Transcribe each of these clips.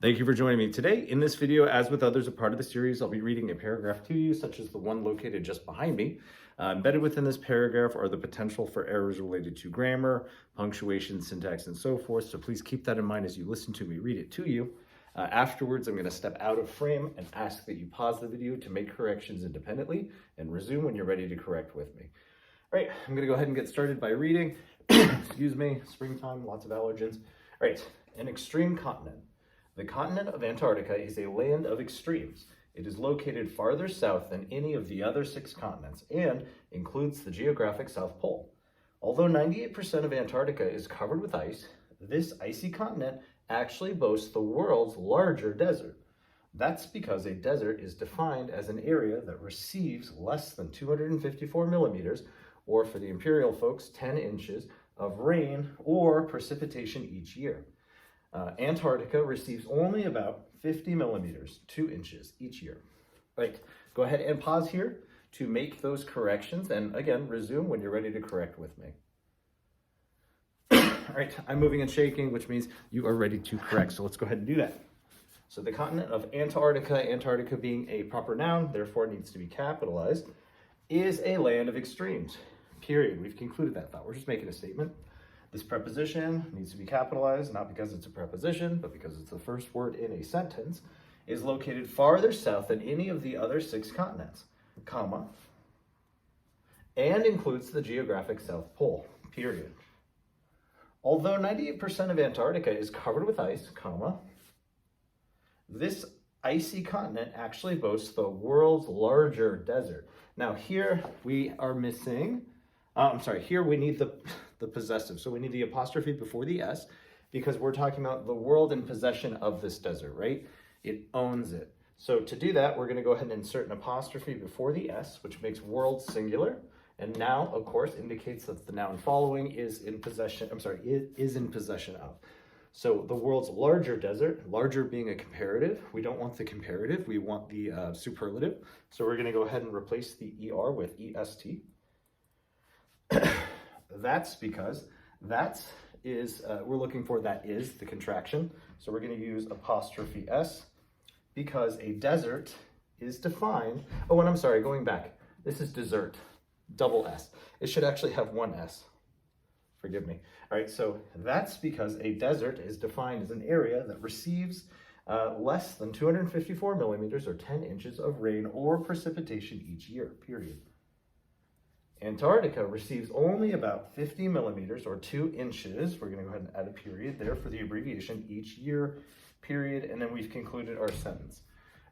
Thank you for joining me today. In this video, as with others, a part of the series, I'll be reading a paragraph to you, such as the one located just behind me. Embedded within this paragraph are the potential for errors related to grammar, punctuation, syntax, and so forth. So please keep that in mind as you listen to me read it to you. Afterwards, I'm going to step out of frame and ask that you pause the video to make corrections independently and resume when you're ready to correct with me. All right, I'm going to go ahead and get started by reading. Excuse me, springtime, lots of allergens. All right, an extreme continent. The continent of Antarctica is a land of extremes. It is located farther south than any of the other 6 continents and includes the geographic South Pole. Although 98% of Antarctica is covered with ice, this icy continent actually boasts the world's larger desert. That's because a desert is defined as an area that receives less than 254 millimeters, or for the imperial folks, 10 inches of rain or precipitation each year. Antarctica receives only about 50 millimeters, 2 inches each year. Right, go ahead and pause here to make those corrections, and again, resume when you're ready to correct with me. All right, I'm moving and shaking, which means you are ready to correct, so let's go ahead and do that. So the continent of Antarctica, Antarctica being a proper noun, therefore needs to be capitalized, is a land of extremes, period. We've concluded that thought. We're just making a statement. This preposition needs to be capitalized, not because it's a preposition, but because it's the first word in a sentence, is located farther south than any of the other 6 continents, comma, and includes the geographic South Pole, period. Although 98% of Antarctica is covered with ice, comma, this icy continent actually boasts the world's larger desert. Now here we are missing, here we need the possessive. So we need the apostrophe before the S because we're talking about the world in possession of this desert, right? It owns it. So to do that, we're going to go ahead and insert an apostrophe before the S, which makes world singular. And now, of course, indicates that the noun following is in possession, is in possession of. So the world's larger desert, larger being a comparative. We don't want the comparative, we want the superlative. So we're going to go ahead and replace the ER with EST. That's because we're looking for that is, the contraction. So we're going to use apostrophe S because a desert is defined. Oh, and I'm sorry, going back. This is desert, double S. It should actually have one S. Forgive me. All right, so that's because a desert is defined as an area that receives less than 254 millimeters or 10 inches of rain or precipitation each year, period. Antarctica receives only about 50 millimeters or 2 inches. We're going to go ahead and add a period there for the abbreviation each year, period, and then we've concluded our sentence.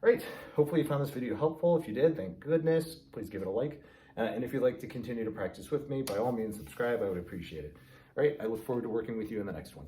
All right, hopefully you found this video helpful. If you did, thank goodness. Please give it a like. And if you'd like to continue to practice with me, by all means, subscribe. I would appreciate it. All right, I look forward to working with you in the next one.